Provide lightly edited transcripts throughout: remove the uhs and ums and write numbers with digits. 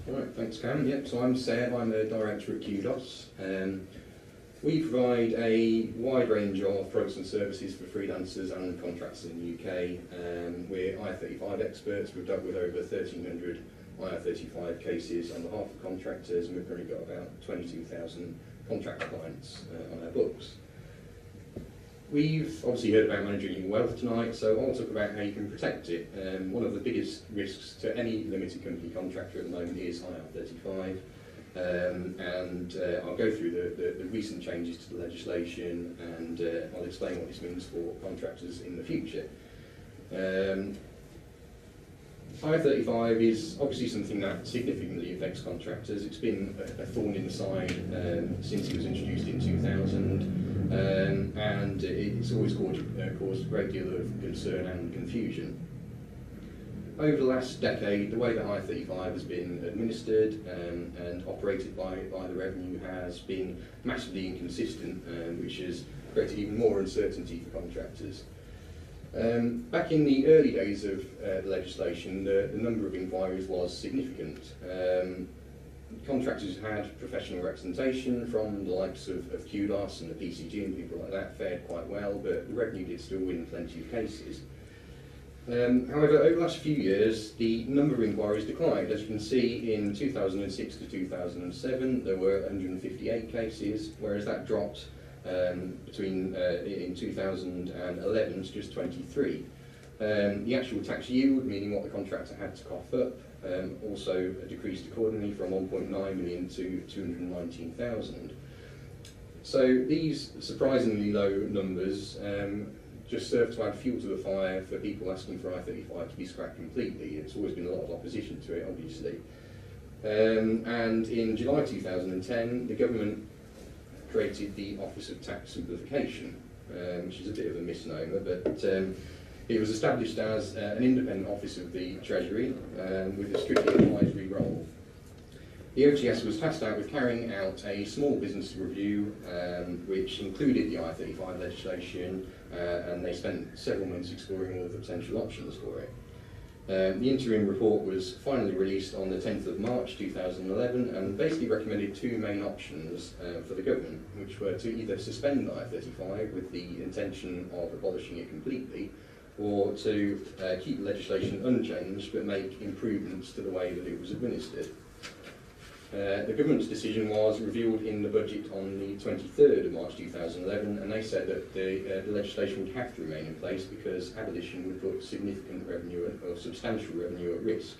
Right, thanks Cam. Yep, so I'm Seb, I'm a director at QDOS. We provide a wide range of products and services for freelancers and contractors in the UK. We're IR35 experts. We've dealt with over 1,300 IR35 cases on behalf of contractors, and we've currently got about 22,000 contract clients on our books. We've obviously heard about managing your wealth tonight, so I'll talk about how you can protect it. One of the biggest risks to any limited company contractor at the moment is IR35, and I'll go through the recent changes to the legislation, and I'll explain what this means for contractors in the future. IR35 is obviously something that significantly affects contractors. It's been a thorn in the side since it was introduced in 2000, and it's always caused a great deal of concern and confusion. Over the last decade, the way that IR35 has been administered and operated by the revenue has been massively inconsistent, which has created even more uncertainty for contractors. Back in the early days of the legislation, the number of inquiries was significant. Contractors who had professional representation from the likes of QDOS and the PCG and people like that fared quite well, but the revenue did still win plenty of cases. However, over the last few years, the number of inquiries declined. As you can see, in 2006 to 2007, there were 158 cases, whereas that dropped in 2011 to just 23. The actual tax yield, meaning what the contractor had to cough up, also decreased accordingly from 1.9 million to 219,000. So these surprisingly low numbers just serve to add fuel to the fire for people asking for IR35 to be scrapped completely. It's always been a lot of opposition to it, obviously. And in July 2010, the government created the Office of Tax Simplification, which is a bit of a misnomer, but it was established as an independent office of the Treasury with a strictly advisory role. The OTS was tasked out with carrying out a small business review, which included the IR35 legislation, and they spent several months exploring all of the potential options for it. The interim report was finally released on the 10th of March 2011 and basically recommended two main options for the government, which were to either suspend IR35 with the intention of abolishing it completely, or to keep the legislation unchanged but make improvements to the way that it was administered. The government's decision was revealed in the budget on the 23rd of March 2011, and they said that the legislation would have to remain in place because abolition would put significant revenue or substantial revenue at risk.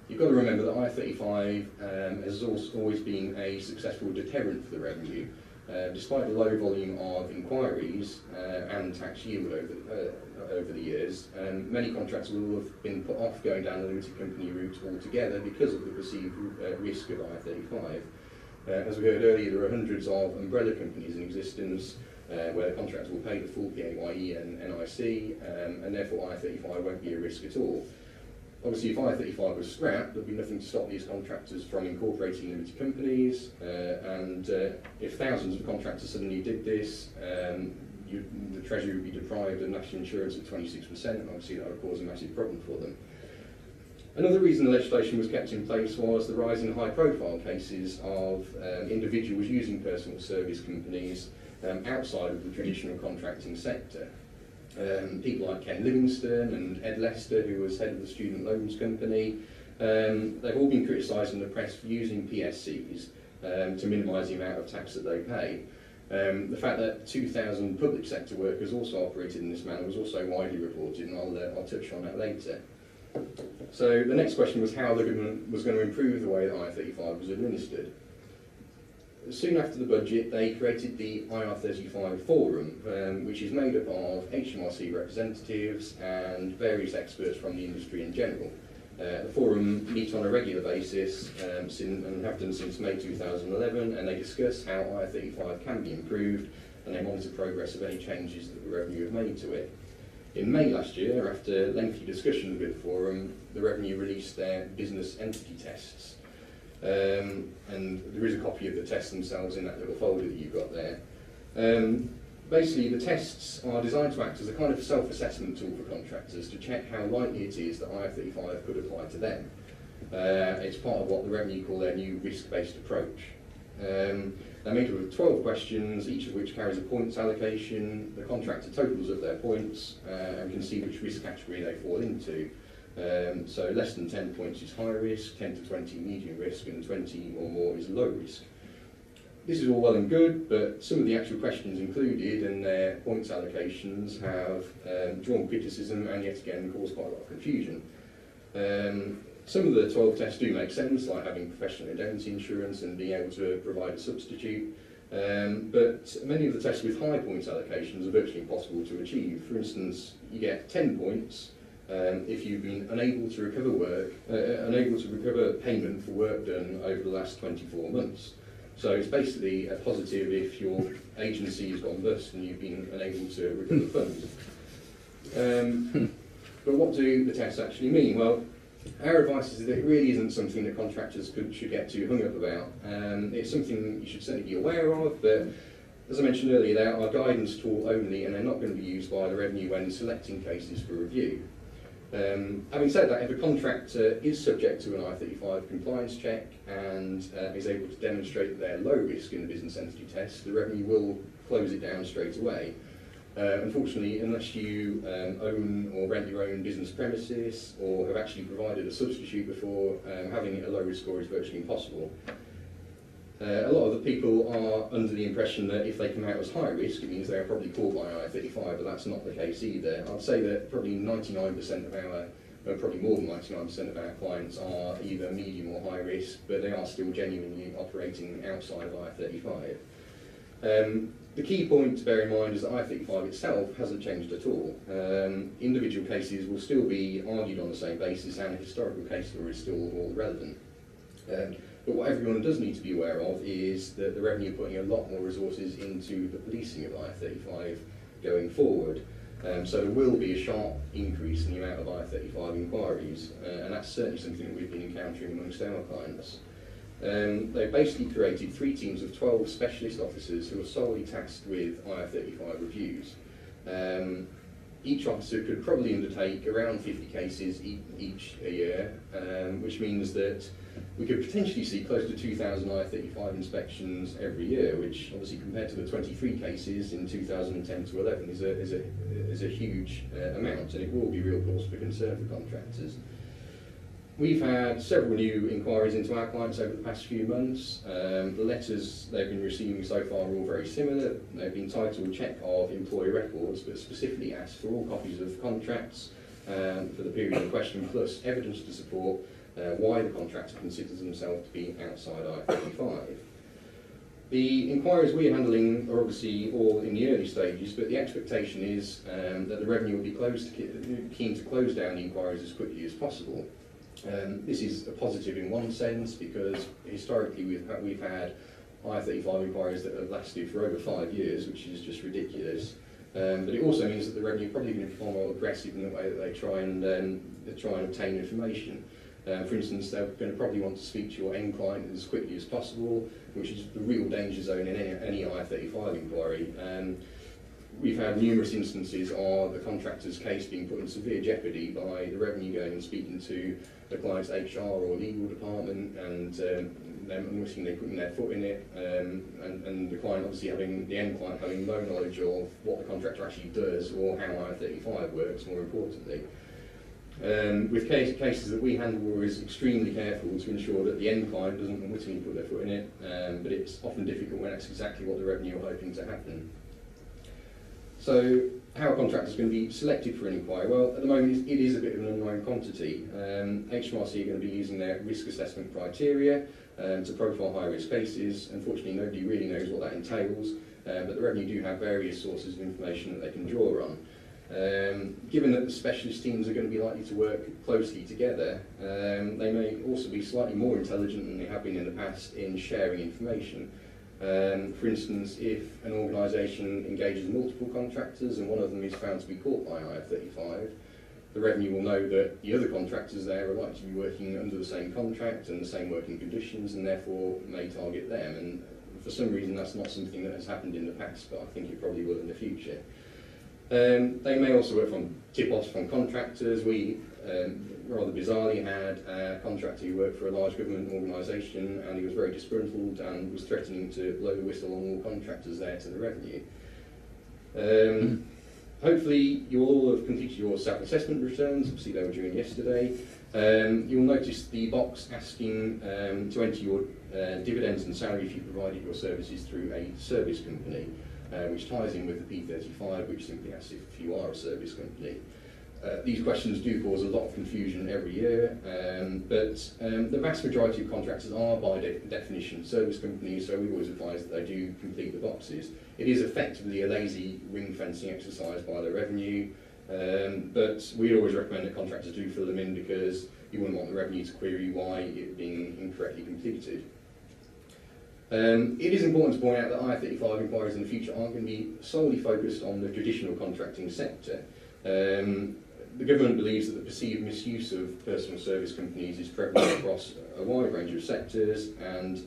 You've got to remember that IR35 has always been a successful deterrent for the revenue. Despite the low volume of inquiries and tax yield over the years, many contractors will have been put off going down the limited company route altogether because of the perceived risk of IR35. As we heard earlier, there are hundreds of umbrella companies in existence where the contractors will pay the full PAYE and NIC, and therefore IR35 won't be a risk at all. Obviously, if IR35 was scrapped, there'd be nothing to stop these contractors from incorporating limited companies, and if thousands of contractors suddenly did this, the Treasury would be deprived of national insurance at 26%, and obviously that would cause a massive problem for them. Another reason the legislation was kept in place was the rise in high-profile cases of individuals using personal service companies outside of the traditional contracting sector. People like Ken Livingstone and Ed Lester, who was head of the Student Loans Company, they've all been criticised in the press for using PSCs to minimise the amount of tax that they pay. The fact that 2,000 public sector workers also operated in this manner was also widely reported, and I'll touch on that later. So the next question was how the government was going to improve the way that IR35 was administered. Soon after the budget, they created the IR35 Forum, which is made up of HMRC representatives and various experts from the industry in general. The Forum meet on a regular basis and have done since May 2011, and they discuss how IR35 can be improved, and they monitor progress of any changes that the Revenue have made to it. In May last year, after lengthy discussions with the Forum, the Revenue released their business entity tests. And there is a copy of the tests themselves in that little folder that you've got there. Basically, the tests are designed to act as a kind of self-assessment tool for contractors to check how likely it is that IR35 could apply to them. It's part of what the revenue call their new risk-based approach. They're made up of 12 questions, each of which carries a points allocation. The contractor totals up their points and can see which risk category they fall into. So less than 10 points is high risk, 10 to 20 medium risk, and 20 or more is low risk. This is all well and good, but some of the actual questions included and their points allocations have drawn criticism and yet again caused quite a lot of confusion. Some of the 12 tests do make sense, like having professional indemnity insurance and being able to provide a substitute, but many of the tests with high points allocations are virtually impossible to achieve. For instance, you get 10 points if you've been unable to recover payment for work done over the last 24 months. So it's basically a positive if your agency has gone bust and you've been unable to recover funds. But what do the tests actually mean? Well, our advice is that it really isn't something that contractors should get too hung up about. It's something you should certainly be aware of, but as I mentioned earlier, they are a guidance tool only and they're not going to be used by the revenue when selecting cases for review. Having said that, if a contractor is subject to an I-35 compliance check and is able to demonstrate that they're low risk in the business entity test, the revenue will close it down straight away. Unfortunately, unless you own or rent your own business premises or have actually provided a substitute before, having a low risk score is virtually impossible. A lot of the people are under the impression that if they come out as high risk, it means they are probably caught by I-35, but that's not the case either. I'd say that probably 99% of our, probably more than 99% of our clients are either medium or high risk, but they are still genuinely operating outside of I-35. The key point to bear in mind is that I-35 itself hasn't changed at all. Individual cases will still be argued on the same basis and historical case law is still all relevant. But what everyone does need to be aware of is that the revenue are putting a lot more resources into the policing of I-35 going forward. So there will be a sharp increase in the amount of I-35 inquiries, and that's certainly something that we've been encountering amongst our clients. They've basically created 3 teams of 12 specialist officers who are solely tasked with IR35 reviews. Each officer could probably undertake around 50 cases each a year, which means that we could potentially see close to 2,000 IR35 inspections every year, which obviously compared to the 23 cases in 2010 to 11 is a huge amount, and it will be real cause for concern for contractors. We've had several new inquiries into our clients over the past few months. The letters they've been receiving so far are all very similar. They've been titled Check of Employee Records, but specifically asked for all copies of contracts for the period in question, plus evidence to support why the contractor considers themselves to be outside I-35. The inquiries we're handling are obviously all in the early stages, but the expectation is that the revenue will be keen to close down the inquiries as quickly as possible. This is a positive in one sense because historically we've had I-35 inquiries that have lasted for over 5 years, which is just ridiculous. But it also means that the revenue are probably going to be far more aggressive in the way that they try and obtain information. For instance, they're going to probably want to speak to your end client as quickly as possible, which is the real danger zone in any I-35 inquiry. We've had numerous instances of the contractor's case being put in severe jeopardy by the revenue going and speaking to the client's HR or legal department and them unwittingly putting their foot in it, and the client obviously the end client having no knowledge of what the contractor actually does or how I-35 works, more importantly. With cases that we handle, we're extremely careful to ensure that the end client doesn't unwittingly put their foot in it, but it's often difficult when that's exactly what the revenue are hoping to happen. So, how are contractors going to be selected for an inquiry? Well, at the moment it is a bit of an unknown quantity. HMRC are going to be using their risk assessment criteria to profile high-risk cases. Unfortunately, nobody really knows what that entails, but the revenue do have various sources of information that they can draw on. Given that the specialist teams are going to be likely to work closely together, they may also be slightly more intelligent than they have been in the past in sharing information. For instance, if an organisation engages multiple contractors and one of them is found to be caught by IR35, the revenue will know that the other contractors there are likely to be working under the same contract and the same working conditions and therefore may target them. And for some reason that's not something that has happened in the past, but I think it probably will in the future. They may also work from tip-offs from contractors. We rather bizarrely had a contractor who worked for a large government organisation, and he was very disgruntled and was threatening to blow the whistle on all contractors there to the revenue. Hopefully you all have completed your self-assessment returns. Obviously they were due in yesterday. You'll notice the box asking to enter your dividends and salary if you provided your services through a service company, which ties in with the P35, which simply asks if you are a service company. These questions do cause a lot of confusion every year, but the vast majority of contractors are by definition service companies, so we always advise that they do complete the boxes. It is effectively a lazy ring fencing exercise by the revenue, but we always recommend that contractors do fill them in because you wouldn't want the revenue to query why it being incorrectly completed. It is important to point out that IR35 inquiries in the future aren't going to be solely focused on the traditional contracting sector. The government believes that the perceived misuse of personal service companies is prevalent across a wide range of sectors, and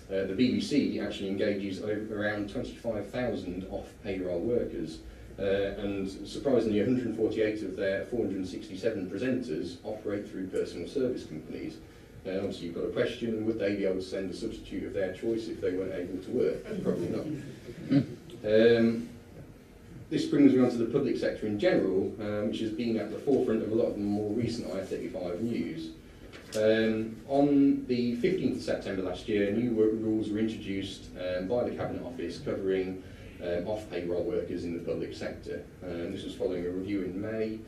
the BBC actually engages around 25,000 off-payroll workers, and surprisingly 148 of their 467 presenters operate through personal service companies. Obviously you've got a question, would they be able to send a substitute of their choice if they weren't able to work? Probably not. This brings me on to the public sector in general, which has been at the forefront of a lot of the more recent IR35 news. On the 15th of September last year, new rules were introduced by the Cabinet Office covering off-payroll workers in the public sector. This was following a review in May,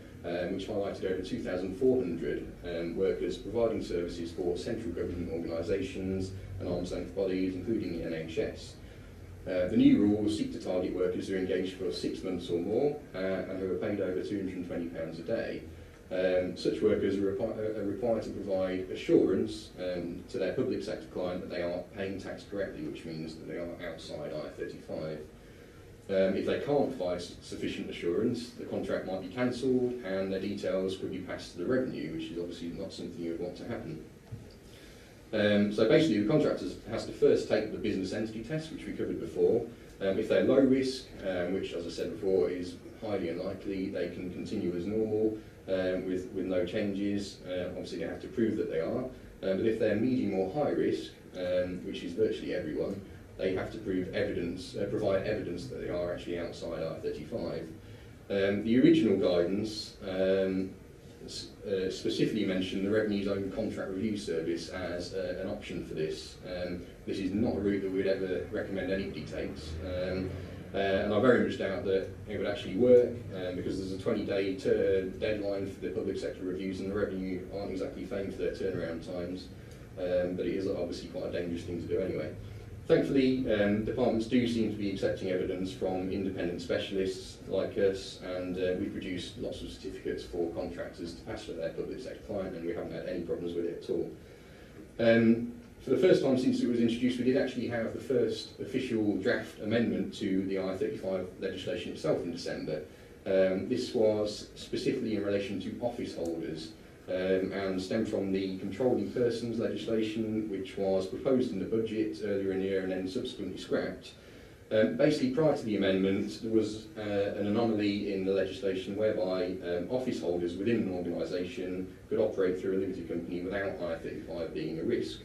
which highlighted over 2,400 workers providing services for central government organisations and arm's length bodies, including the NHS. The new rules seek to target workers who are engaged for 6 months or more and who are paid over £220 a day. Such workers are required to provide assurance to their public sector client that they are paying tax correctly, which means that they are outside IR35. If they can't provide sufficient assurance, the contract might be cancelled and their details could be passed to the revenue, which is obviously not something you would want to happen. So basically the contractor has to first take the business entity test, which we covered before. If they're low risk, which as I said before is highly unlikely, they can continue as normal with no changes. Obviously they have to prove that they are. But if they're medium or high risk, which is virtually everyone, they have to provide evidence that they are actually outside IR35. The original guidance specifically mentioned the Revenue's own contract review service as an option for this. This is not a route that we'd ever recommend anybody takes, and I very much doubt that it would actually work because there's a 20-day deadline for the public sector reviews, and the Revenue aren't exactly famed for their turnaround times, but it is obviously quite a dangerous thing to do anyway. Thankfully, departments do seem to be accepting evidence from independent specialists like us, and we produce lots of certificates for contractors to pass for their public sector client, and we haven't had any problems with it at all. For the first time since it was introduced, we did actually have the first official draft amendment to the IR35 legislation itself in December. This was specifically in relation to office holders, and stemmed from the controlling persons legislation, which was proposed in the budget earlier in the year and then subsequently scrapped. Basically, prior to the amendment, there was an anomaly in the legislation whereby office holders within an organisation could operate through a limited company without IR35 being a risk.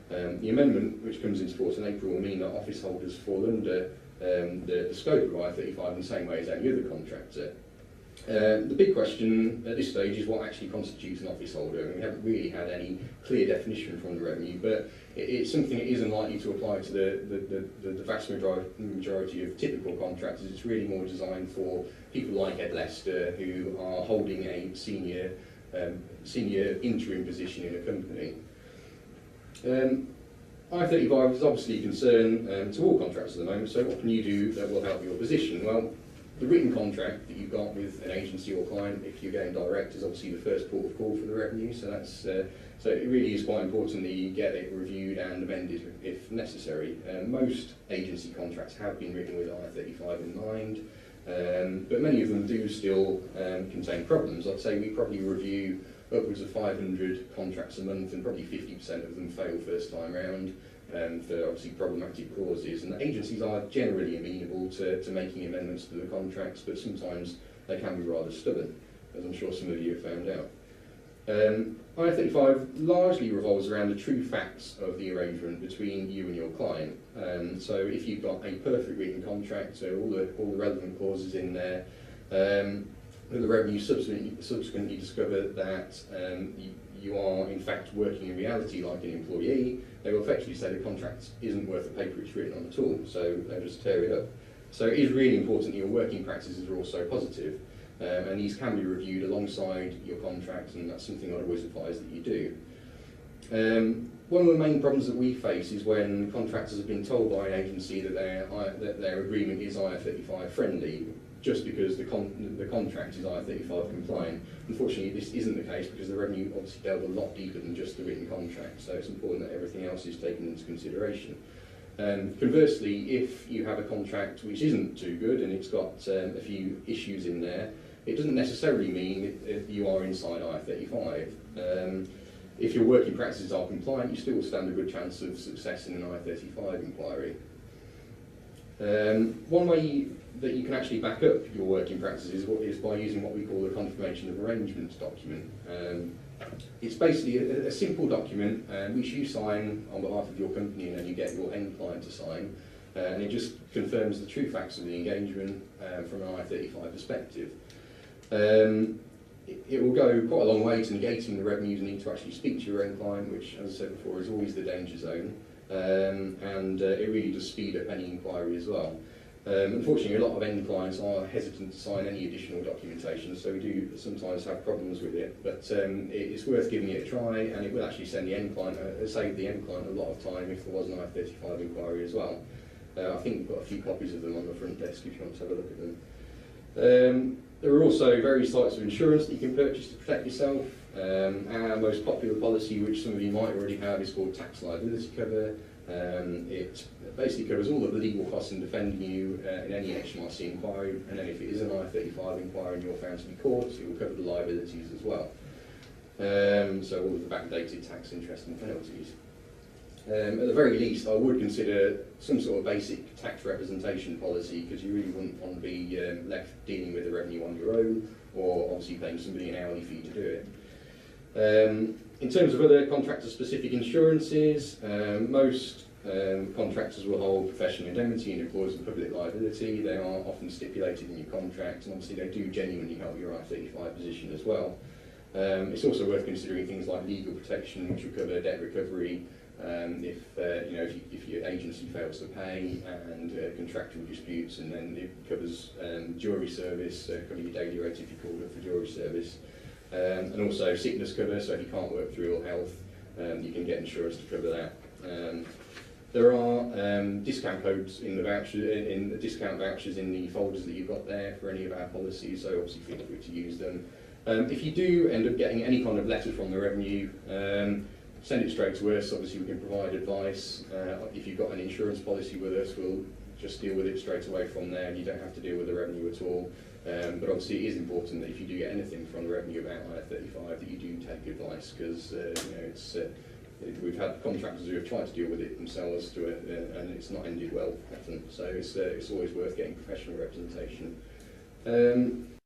The amendment, which comes into force in April, will mean that office holders fall under the scope of IR35 in the same way as any other contractor. The big question at this stage is what actually constitutes an office holder, and we haven't really had any clear definition from the Revenue, but it's something that is unlikely to apply to the vast majority of typical contractors. It's really more designed for people like Ed Lester, who are holding a senior interim position in a company. IR35 is obviously a concern to all contractors at the moment, so what can you do that will help your position? Well, the written contract that you've got with an agency or client, if you're going direct, is obviously the first port of call for the Revenue, so that's so it really is quite important that you get it reviewed and amended if necessary. Most agency contracts have been written with IR35 in mind, but many of them do still contain problems. I'd say we probably review upwards of 500 contracts a month, and probably 50% of them fail first time round. For obviously problematic clauses, and agencies are generally amenable to making amendments to the contracts, but sometimes they can be rather stubborn, as I'm sure some of you have found out. IR35 largely revolves around the true facts of the arrangement between you and your client. So if you've got a perfect written contract, so all the relevant clauses in there, but the revenue subsequently discover that you are in fact working in reality like an employee, they will effectively say the contract isn't worth the paper it's written on at all, so they'll just tear it up. So it is really important that your working practices are also positive, and these can be reviewed alongside your contract, and that's something I'd always advise that you do. One of the main problems that we face is when contractors have been told by an agency that their agreement is IR35 friendly, just because the contract is IR35 compliant. Unfortunately, this isn't the case because the revenue obviously delve a lot deeper than just the written contract, so it's important that everything else is taken into consideration. Conversely, if you have a contract which isn't too good and it's got a few issues in there, it doesn't necessarily mean that you are inside IR35. If your working practices are compliant, you still stand a good chance of success in an IR35 inquiry. One way that you can actually back up your working practices is by using what we call a confirmation of arrangement document. It's basically a simple document which you sign on behalf of your company, and then you get your end client to sign, and it just confirms the true facts of the engagement from an IR35 perspective. It will go quite a long way to negating the revenues and need to actually speak to your own client, which, as I said before, is always the danger zone, and it really does speed up any inquiry as well. Unfortunately, a lot of end clients are hesitant to sign any additional documentation, so we do sometimes have problems with it, but it's worth giving it a try, and it will actually save the end client a lot of time if there was an IR35 inquiry as well. I think we've got a few copies of them on the front desk if you want to have a look at them. There are also various types of insurance that you can purchase to protect yourself. Our most popular policy, which some of you might already have, is called tax liability cover. It basically covers all of the legal costs in defending you in any HMRC inquiry, and then if it is an IR35 inquiry and you're found to be caught, it will cover the liabilities as well. So all of the backdated tax, interest and penalties. At the very least, I would consider some sort of basic tax representation policy, because you really wouldn't want to be left dealing with the revenue on your own, or obviously paying somebody an hourly fee to do it. In terms of other contractor-specific insurances, most contractors will hold professional indemnity and employers and public liability. They are often stipulated in your contract, and obviously they do genuinely help your IR35 position as well. It's also worth considering things like legal protection, which will cover debt recovery, if your agency fails to pay, and contractual disputes, and then it covers jury service, cover your daily rate if you called up for jury service, and also sickness cover, so if you can't work through ill health, you can get insurance to cover that. There are discount codes in the discount vouchers in the folders that you've got there for any of our policies, so obviously feel free to use them. If you do end up getting any kind of letter from the revenue, send it straight to us. Obviously we can provide advice. If you've got an insurance policy with us, we'll just deal with it straight away from there, and you don't have to deal with the revenue at all. But obviously it is important that if you do get anything from the revenue about IR35, that you do take advice, because we've had contractors who have tried to deal with it themselves and it's not ended well often. So it's always worth getting professional representation.